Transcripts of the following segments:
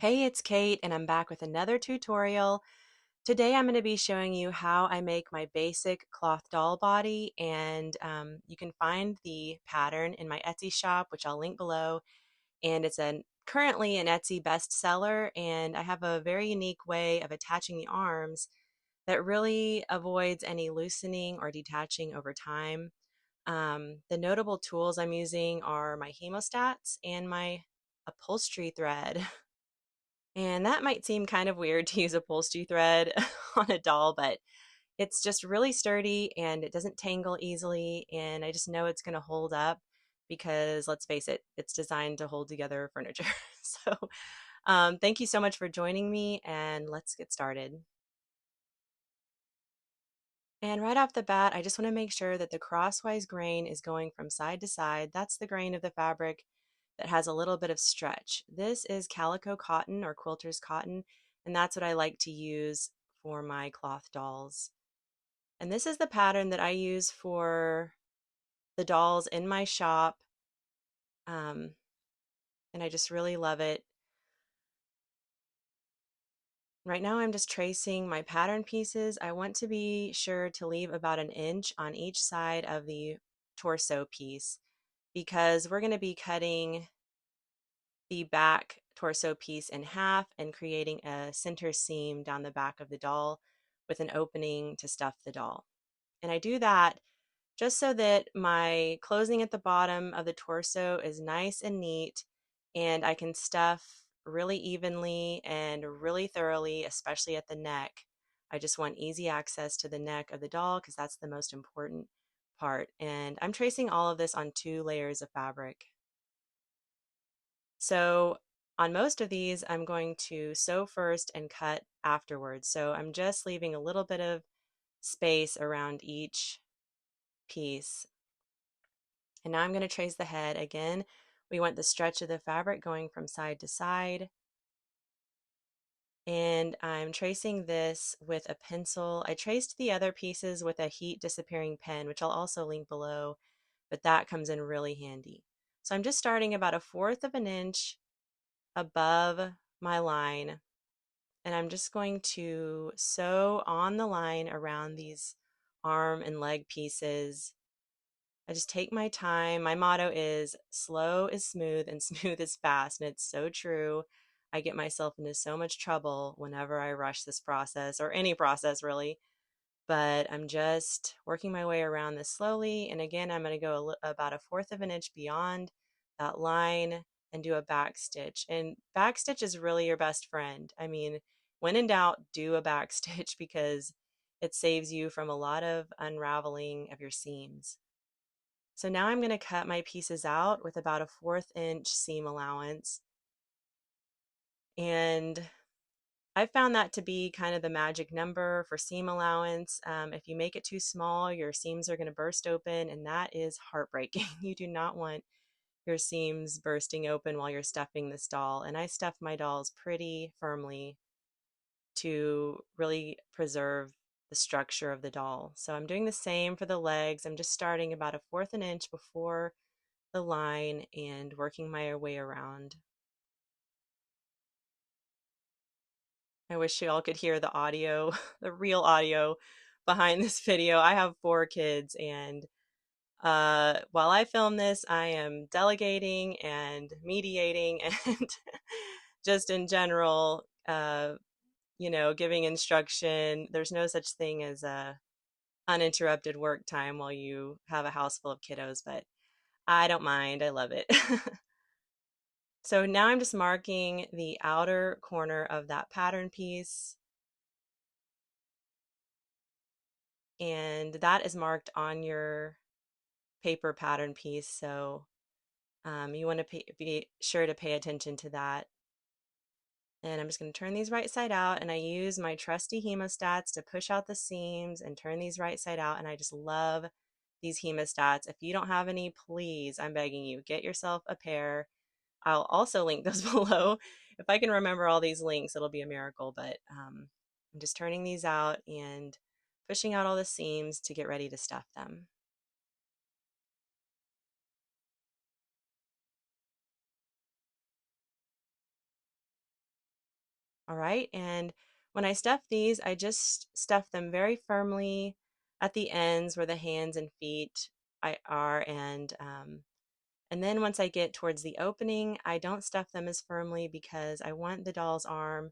Hey, it's Kate, and I'm back with another tutorial. Today I'm going to be showing you how I make my basic cloth doll body, and you can find the pattern in my Etsy shop, which I'll link below, and it's currently an Etsy bestseller, and I have a very unique way of attaching the arms that really avoids any loosening or detaching over time. The notable tools I'm using are my hemostats and my upholstery thread. And that might seem kind of weird to use upholstery thread on a doll, but it's just really sturdy and it doesn't tangle easily. And I just know it's going to hold up because let's face it, it's designed to hold together furniture. So thank you so much for joining me, and let's get started. And right off the bat, I just want to make sure that the crosswise grain is going from side to side. That's the grain of the fabric that has a little bit of stretch. This is calico cotton or quilter's cotton, and that's what I like to use for my cloth dolls. And this is the pattern that I use for the dolls in my shop, um, and I just really love it. Right now I'm just tracing my pattern pieces. I want to be sure to leave about an inch on each side of the torso piece because we're going to be cutting the back torso piece in half and creating a center seam down the back of the doll with an opening to stuff the doll. And I do that just so that my closing at the bottom of the torso is nice and neat and I can stuff really evenly and really thoroughly, especially at the neck. I just want easy access to the neck of the doll because that's the most important part. And I'm tracing all of this on 2 layers of fabric. So on most of these, I'm going to sew first and cut afterwards. So I'm just leaving a little bit of space around each piece. And now I'm going to trace the head. Again, we want the stretch of the fabric going from side to side. And I'm tracing this with a pencil. I traced the other pieces with a heat disappearing pen, which I'll also link below, but that comes in really handy. So I'm just starting about 1/4 of an inch above my line, and I'm just going to sew on the line around these arm and leg pieces. I just take my time. My motto is slow is smooth and smooth is fast, and it's so true. I get myself into so much trouble whenever I rush this process, or any process really, but I'm just working my way around this slowly. And again, I'm going to go about 1/4 of an inch beyond that line and do a back stitch. And back stitch is really your best friend. I mean, when in doubt, do a back stitch because it saves you from a lot of unraveling of your seams. So now I'm going to cut my pieces out with about 1/4 inch seam allowance. And I found that to be kind of the magic number for seam allowance. If you make it too small, your seams are going to burst open, and that is heartbreaking. You do not want your seams bursting open while you're stuffing this doll. And I stuff my dolls pretty firmly to really preserve the structure of the doll. So I'm doing the same for the legs. I'm just starting about 1/4 an inch before the line and working my way around. I wish you all could hear the audio, the real audio behind this video. I have 4 kids, and while I film this, I am delegating and mediating and just in general, giving instruction. There's no such thing as a uninterrupted work time while you have a house full of kiddos, but I don't mind. I love it. So now I'm just marking the outer corner of that pattern piece, and that is marked on your paper pattern piece. So you want to be sure to pay attention to that. And I'm just going to turn these right side out, and I use my trusty hemostats to push out the seams and turn these right side out, and I just love these hemostats. If you don't have any, please, I'm begging you, get yourself a pair. I'll also link those below. If I can remember all these links, it'll be a miracle, but I'm just turning these out and pushing out all the seams to get ready to stuff them. All right, and when I stuff these, I just stuff them very firmly at the ends where the hands and feet are, and then once I get towards the opening, I don't stuff them as firmly because I want the doll's arm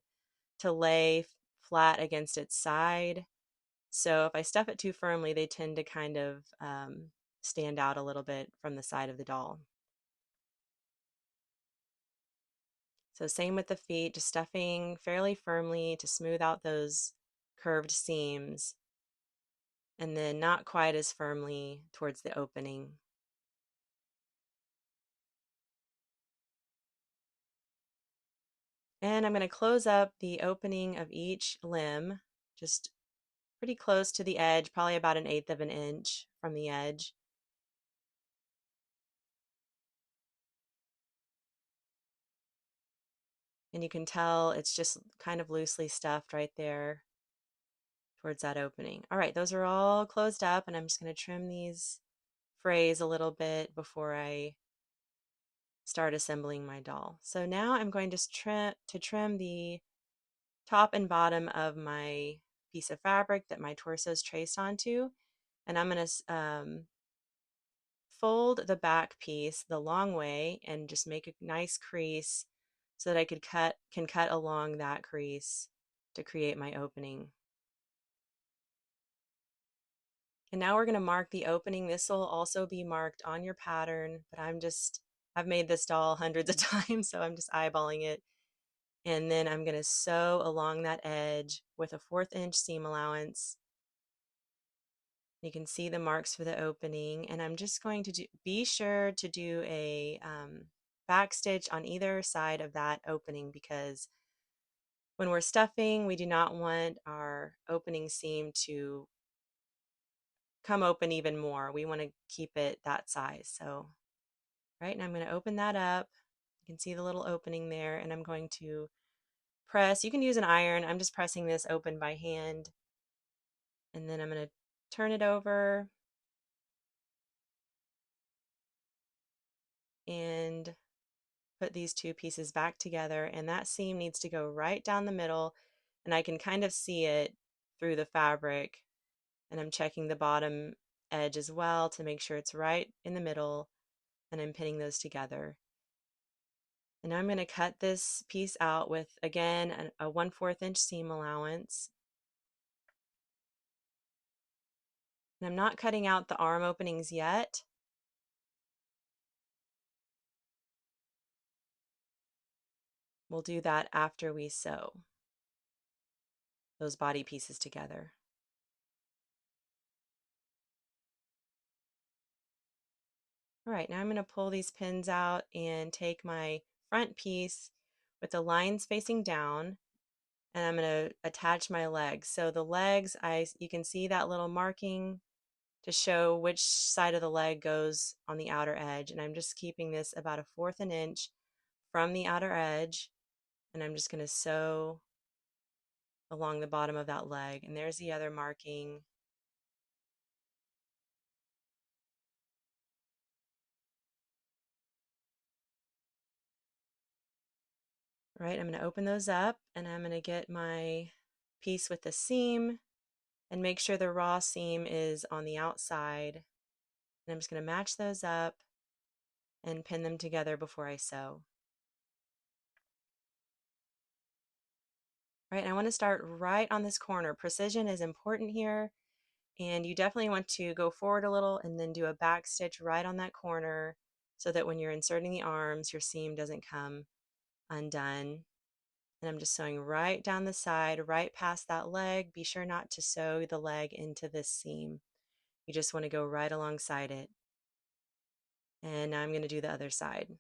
to lay flat against its side. So if I stuff it too firmly, they tend to kind of stand out a little bit from the side of the doll. So same with the feet, just stuffing fairly firmly to smooth out those curved seams, and then not quite as firmly towards the opening. And I'm going to close up the opening of each limb, just pretty close to the edge, probably about 1/8 of an inch from the edge. And you can tell it's just kind of loosely stuffed right there towards that opening. All right, those are all closed up, and I'm just going to trim these frays a little bit before I start assembling my doll. So now I'm going to trim the top and bottom of my piece of fabric that my torso is traced onto, and I'm going to fold the back piece the long way and just make a nice crease so that I can cut along that crease to create my opening. And now we're going to mark the opening. This will also be marked on your pattern, but I've made this doll hundreds of times, so I'm just eyeballing it. And then I'm going to sew along that edge with a 1/4 inch seam allowance. You can see the marks for the opening, and I'm just going to be sure to do a back stitch on either side of that opening, because when we're stuffing, we do not want our opening seam to come open even more. We want to keep it that size. So, right, and I'm going to open that up. You can see the little opening there, and I'm going to press. You can use an iron. I'm just pressing this open by hand, and then I'm going to turn it over and put these two pieces back together, and that seam needs to go right down the middle, and I can kind of see it through the fabric, and I'm checking the bottom edge as well to make sure it's right in the middle, and I'm pinning those together. And now I'm going to cut this piece out with, again, a 1/4 inch seam allowance. And I'm not cutting out the arm openings yet. We'll do that after we sew those body pieces together. All right, now I'm going to pull these pins out and take my front piece with the lines facing down, and I'm going to attach my legs. So the legs, you can see that little marking to show which side of the leg goes on the outer edge, and I'm just keeping this about 1/4 an inch from the outer edge, and I'm just going to sew along the bottom of that leg. And there's the other marking. All right, I'm going to open those up, and I'm going to get my piece with the seam and make sure the raw seam is on the outside. And I'm just going to match those up and pin them together before I sew. All right, and I want to start right on this corner. Precision is important here, and you definitely want to go forward a little and then do a back stitch right on that corner so that when you're inserting the arms, your seam doesn't come undone. And I'm just sewing right down the side, right past that leg. Be sure not to sew the leg into this seam. You just want to go right alongside it. And now I'm going to do the other side.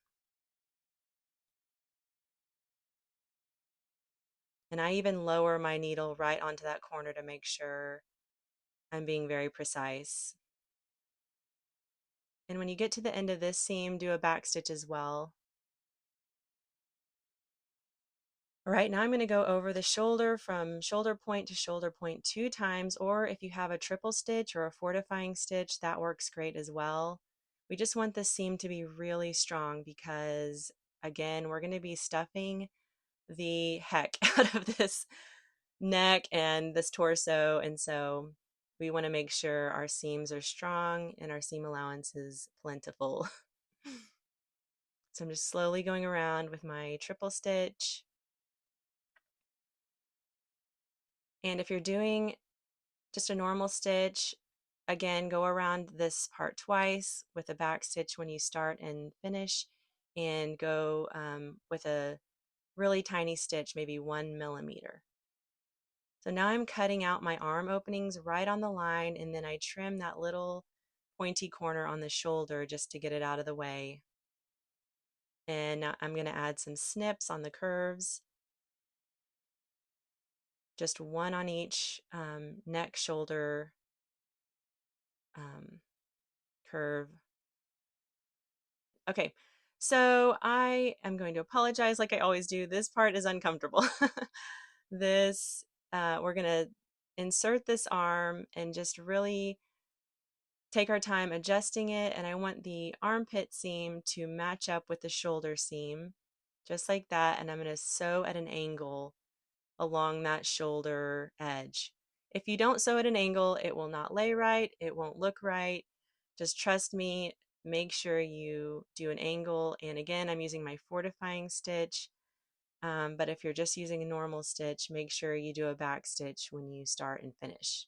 And I even lower my needle right onto that corner to make sure I'm being very precise. And when you get to the end of this seam, do a back stitch as well. All right, now I'm going to go over the shoulder from shoulder point to shoulder point 2 times, or if you have a triple stitch or a fortifying stitch, that works great as well. We just want this seam to be really strong because, again, we're going to be stuffing the heck out of this neck and this torso. And so we want to make sure our seams are strong and our seam allowance is plentiful. So I'm just slowly going around with my triple stitch. And if you're doing just a normal stitch, again, go around this part twice with a back stitch when you start and finish, and go with a really tiny stitch, maybe 1 millimeter. So now I'm cutting out my arm openings right on the line, and then I trim that little pointy corner on the shoulder just to get it out of the way. And now I'm going to add some snips on the curves, just one on each neck, shoulder um, curve. Okay, so I am going to apologize like I always do. This part is uncomfortable. This, we're going to insert this arm and just really take our time adjusting it. And I want the armpit seam to match up with the shoulder seam, just like that. And I'm going to sew at an angle along that shoulder edge. If you don't sew at an angle, it will not lay right. It won't look right. Just trust me. Make sure you do an angle. And again, I'm using my fortifying stitch. But if you're just using a normal stitch, make sure you do a back stitch when you start and finish.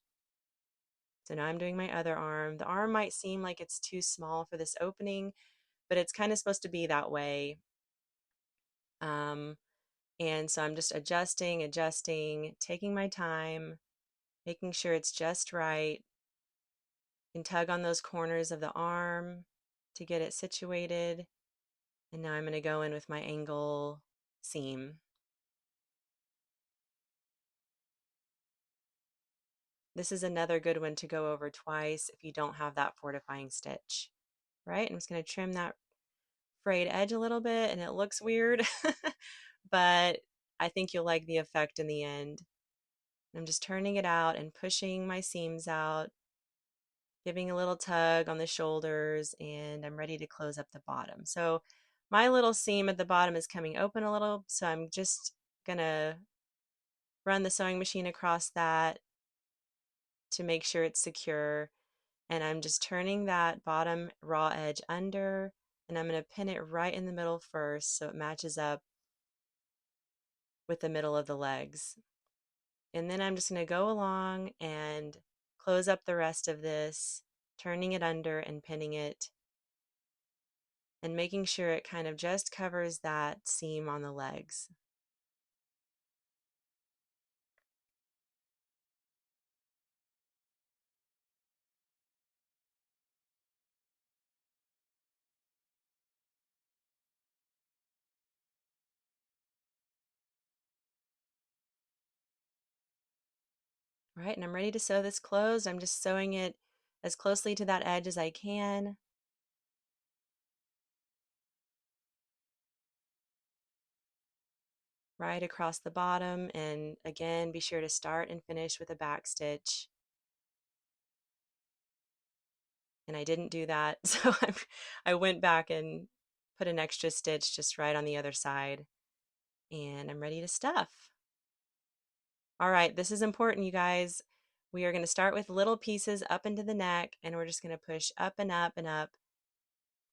So now I'm doing my other arm. The arm might seem like it's too small for this opening, but it's kind of supposed to be that way. And so I'm just adjusting, taking my time, making sure it's just right, and tug on those corners of the arm to get it situated. And now I'm going to go in with my angle seam. This is another good one to go over twice if you don't have that fortifying stitch, right? I'm just going to trim that frayed edge a little bit, and it looks weird, but I think you'll like the effect in the end. I'm just turning it out and pushing my seams out, giving a little tug on the shoulders, and I'm ready to close up the bottom. So my little seam at the bottom is coming open a little, so I'm just gonna run the sewing machine across that to make sure it's secure. And I'm just turning that bottom raw edge under, and I'm going to pin it right in the middle first so it matches up with the middle of the legs. And then I'm just going to go along and close up the rest of this, turning it under and pinning it, and making sure it kind of just covers that seam on the legs. All right, and I'm ready to sew this closed. I'm just sewing it as closely to that edge as I can. Right across the bottom, and again, be sure to start and finish with a back stitch. And I didn't do that, so I went back and put an extra stitch just right on the other side, and I'm ready to stuff. All right, this is important, you guys. We are going to start with little pieces up into the neck, and we're just going to push up and up and up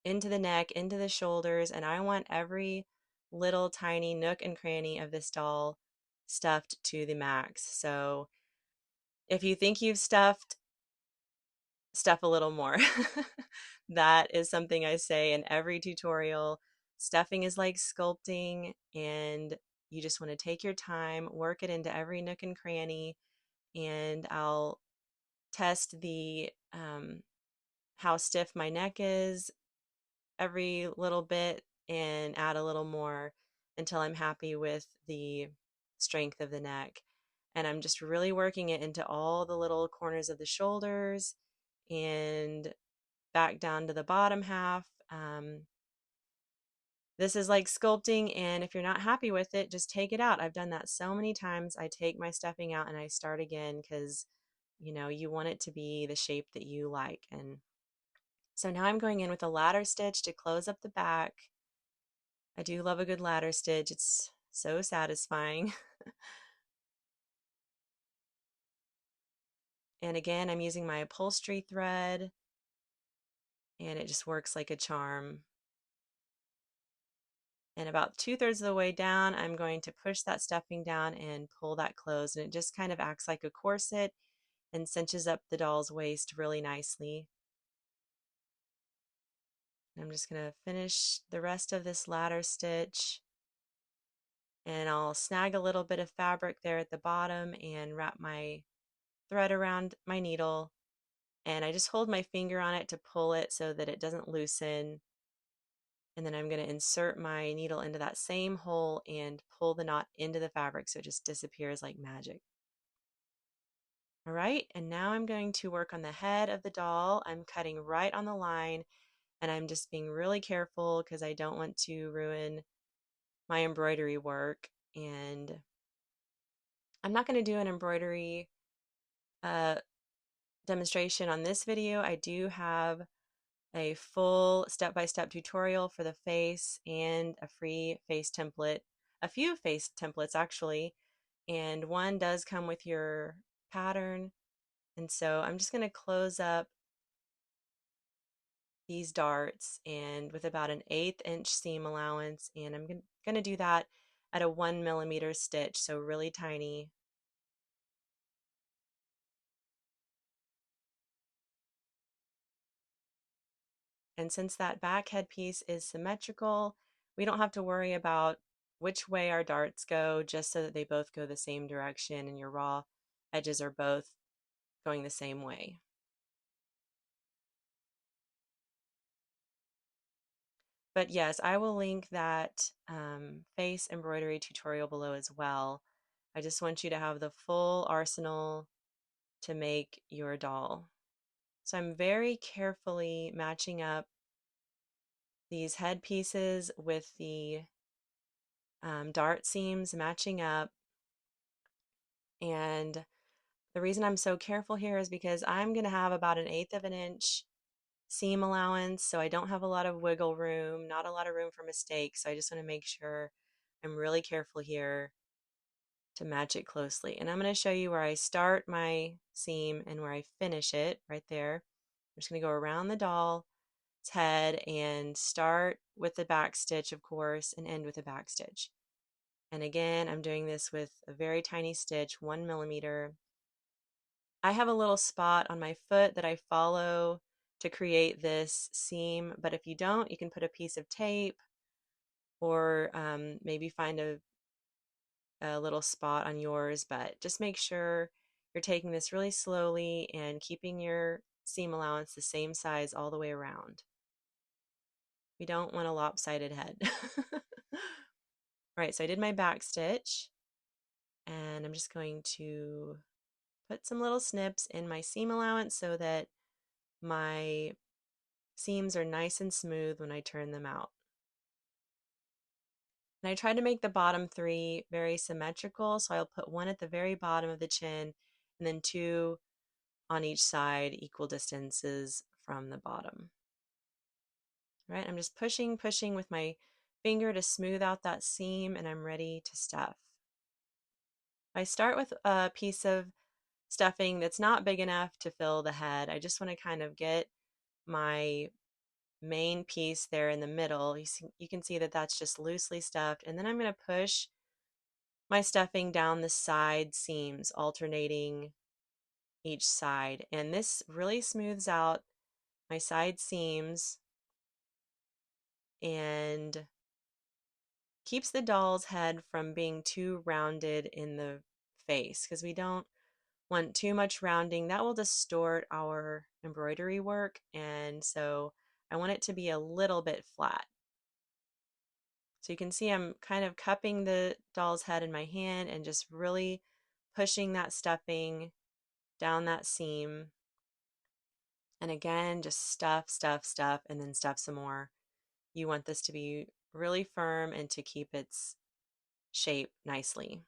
into the neck, into the shoulders, and I want every little tiny nook and cranny of this doll stuffed to the max. So if you think you've stuffed, stuff a little more. That is something I say in every tutorial. Stuffing is like sculpting, and you just want to take your time, work it into every nook and cranny, and I'll test the how stiff my neck is every little bit and add a little more until I'm happy with the strength of the neck. And I'm just really working it into all the little corners of the shoulders and back down to the bottom half. This is like sculpting, and if you're not happy with it, just take it out. I've done that so many times. I take my stuffing out and I start again because you want it to be the shape that you like. And so now I'm going in with a ladder stitch to close up the back. I do love a good ladder stitch. It's So satisfying. And again, I'm using my upholstery thread, and it just works like a charm. And about 2/3 of the way down, I'm going to push that stuffing down and pull that closed, and it just kind of acts like a corset and cinches up the doll's waist really nicely. I'm just going to finish the rest of this ladder stitch, and I'll snag a little bit of fabric there at the bottom and wrap my thread around my needle, and I just hold my finger on it to pull it so that it doesn't loosen. And then I'm going to insert my needle into that same hole and pull the knot into the fabric so it just disappears like magic. All right, and now I'm going to work on the head of the doll. I'm cutting right on the line, and I'm just being really careful because I don't want to ruin my embroidery work. And I'm not going to do an embroidery uh, demonstration on this video. I do have a full step-by-step tutorial for the face and a free face template, a few face templates actually, and one does come with your pattern. And so I'm just going to close up these darts and with about an 1/8 inch seam allowance, and I'm going to do that at a 1 mm stitch, so really tiny. And since that back headpiece is symmetrical, we don't have to worry about which way our darts go, just so that they both go the same direction and your raw edges are both going the same way. But yes, I will link that face embroidery tutorial below as well. I just want you to have the full arsenal to make your doll. So I'm very carefully matching up these head pieces with the dart seams matching up. And the reason I'm so careful here is because I'm going to have about an 1/8 of an inch seam allowance, so I don't have a lot of wiggle room, not a lot of room for mistakes. So I just want to make sure I'm really careful here to match it closely. And I'm going to show you where I start my seam and where I finish it right there. I'm just going to go around the doll's head and start with the back stitch, of course, and end with a back stitch. And again, I'm doing this with a very tiny stitch, 1 mm. I have a little spot on my foot that I follow to create this seam, but if you don't, you can put a piece of tape or maybe find a little spot on yours, but just make sure you're taking this really slowly and keeping your seam allowance the same size all the way around. We don't want a lopsided head. All right, so I did my back stitch, and I'm just going to put some little snips in my seam allowance so that my seams are nice and smooth when I turn them out. And I tried to make the bottom 3 very symmetrical, so I'll put one at the very bottom of the chin and then 2 on each side, equal distances from the bottom. All right, I'm just pushing with my finger to smooth out that seam, and I'm ready to stuff. I start with a piece of stuffing that's not big enough to fill the head. I just want to kind of get my main piece there in the middle. You can see that that's just loosely stuffed, and then I'm going to push my stuffing down the side seams, alternating each side, and this really smooths out my side seams and keeps the doll's head from being too rounded in the face, because we don't want too much rounding. That will distort our embroidery work, and so I want it to be a little bit flat. So you can see I'm kind of cupping the doll's head in my hand and just really pushing that stuffing down that seam. And again, just stuff, stuff, stuff, and then stuff some more. You want this to be really firm and to keep its shape nicely.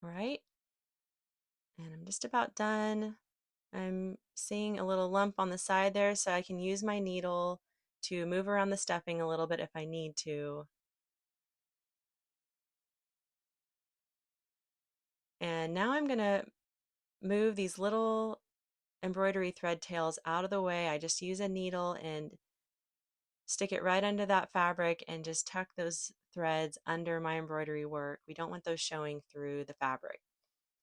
All right. And I'm just about done. I'm seeing a little lump on the side there, so I can use my needle to move around the stuffing a little bit if I need to. And now I'm going to move these little embroidery thread tails out of the way. I just use a needle and stick it right under that fabric and just tuck those threads under my embroidery work. We don't want those showing through the fabric.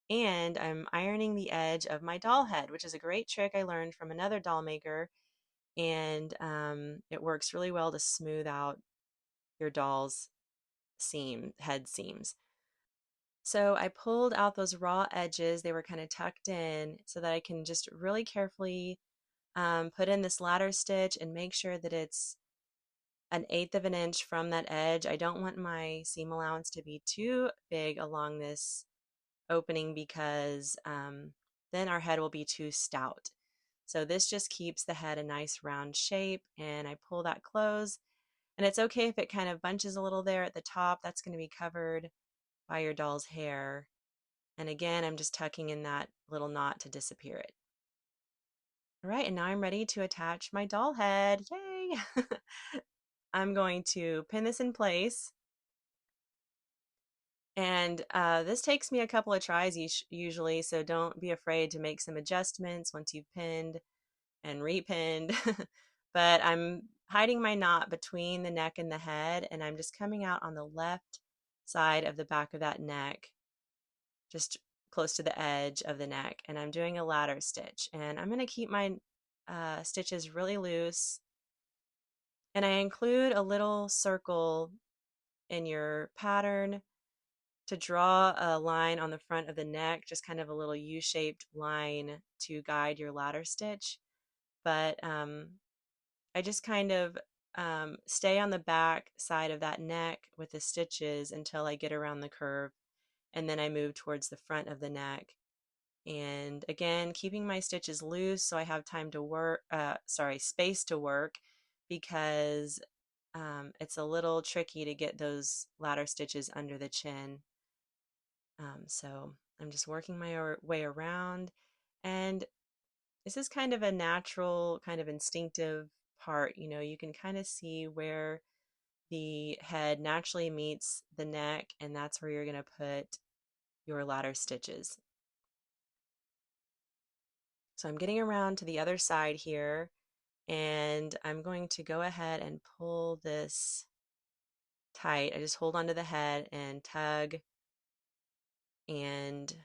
And I'm ironing the edge of my doll head, which is a great trick I learned from another doll maker. And it works really well to smooth out your doll's head seams. So I pulled out those raw edges. They were kind of tucked in so that I can just really carefully put in this ladder stitch and make sure that it's 1/8 of an inch from that edge. I don't want my seam allowance to be too big along this opening because then our head will be too stout. So this just keeps the head a nice round shape, and I pull that close. And it's okay if it kind of bunches a little there at the top. That's going to be covered by your doll's hair. And again, I'm just tucking in that little knot to disappear it. All right, and now I'm ready to attach my doll head. Yay! I'm going to pin this in place. And this takes me a couple of tries usually, so don't be afraid to make some adjustments once you've pinned and repinned. But I'm hiding my knot between the neck and the head, and I'm just coming out on the left side of the back of that neck, just close to the edge of the neck, and I'm doing a ladder stitch. And I'm going to keep my stitches really loose, and I include a little circle in your pattern to draw a line on the front of the neck, just kind of a little U-shaped line to guide your ladder stitch. But I just kind of stay on the back side of that neck with the stitches until I get around the curve, and then I move towards the front of the neck. And again, keeping my stitches loose so I have time to work, space to work, because it's a little tricky to get those ladder stitches under the chin. So I'm just working my way around, and this is kind of a natural, kind of instinctive part. You know, you can kind of see where the head naturally meets the neck, and that's where you're going to put your ladder stitches. So I'm getting around to the other side here, and I'm going to go ahead and pull this tight. I just hold onto the head and tug, and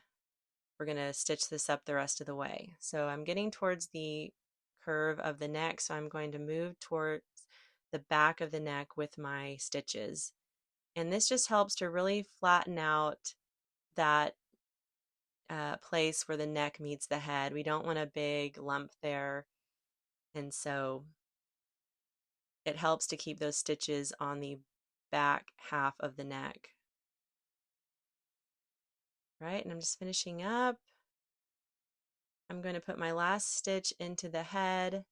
we're going to stitch this up the rest of the way. So I'm getting towards the curve of the neck, so I'm going to move towards the back of the neck with my stitches. And this just helps to really flatten out that place where the neck meets the head. We don't want a big lump there, and so it helps to keep those stitches on the back half of the neck. Right, and I'm just finishing up. I'm going to put my last stitch into the head,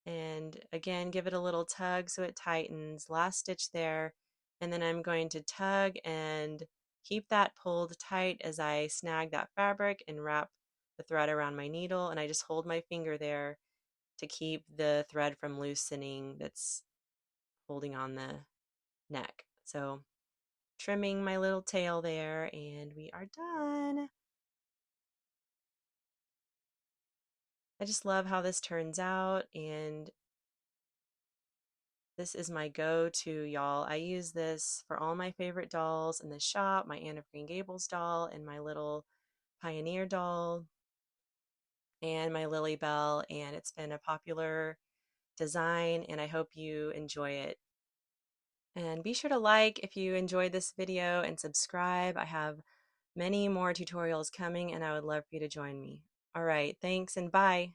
and again give it a little tug so it tightens. Last stitch there, and then I'm going to tug and keep that pulled tight as I snag that fabric and wrap the thread around my needle, and I just hold my finger there to keep the thread from loosening that's holding on the neck. So trimming my little tail there, and we are done. I just love how this turns out, and this is my go-to, y'all. I use this for all my favorite dolls in the shop, my Anne of Green Gables doll and my little Pioneer doll and my Lily Bell, and it's been a popular design, and I hope you enjoy it. And be sure to like if you enjoyed this video and subscribe. I have many more tutorials coming, and I would love for you to join me. All right, thanks and bye.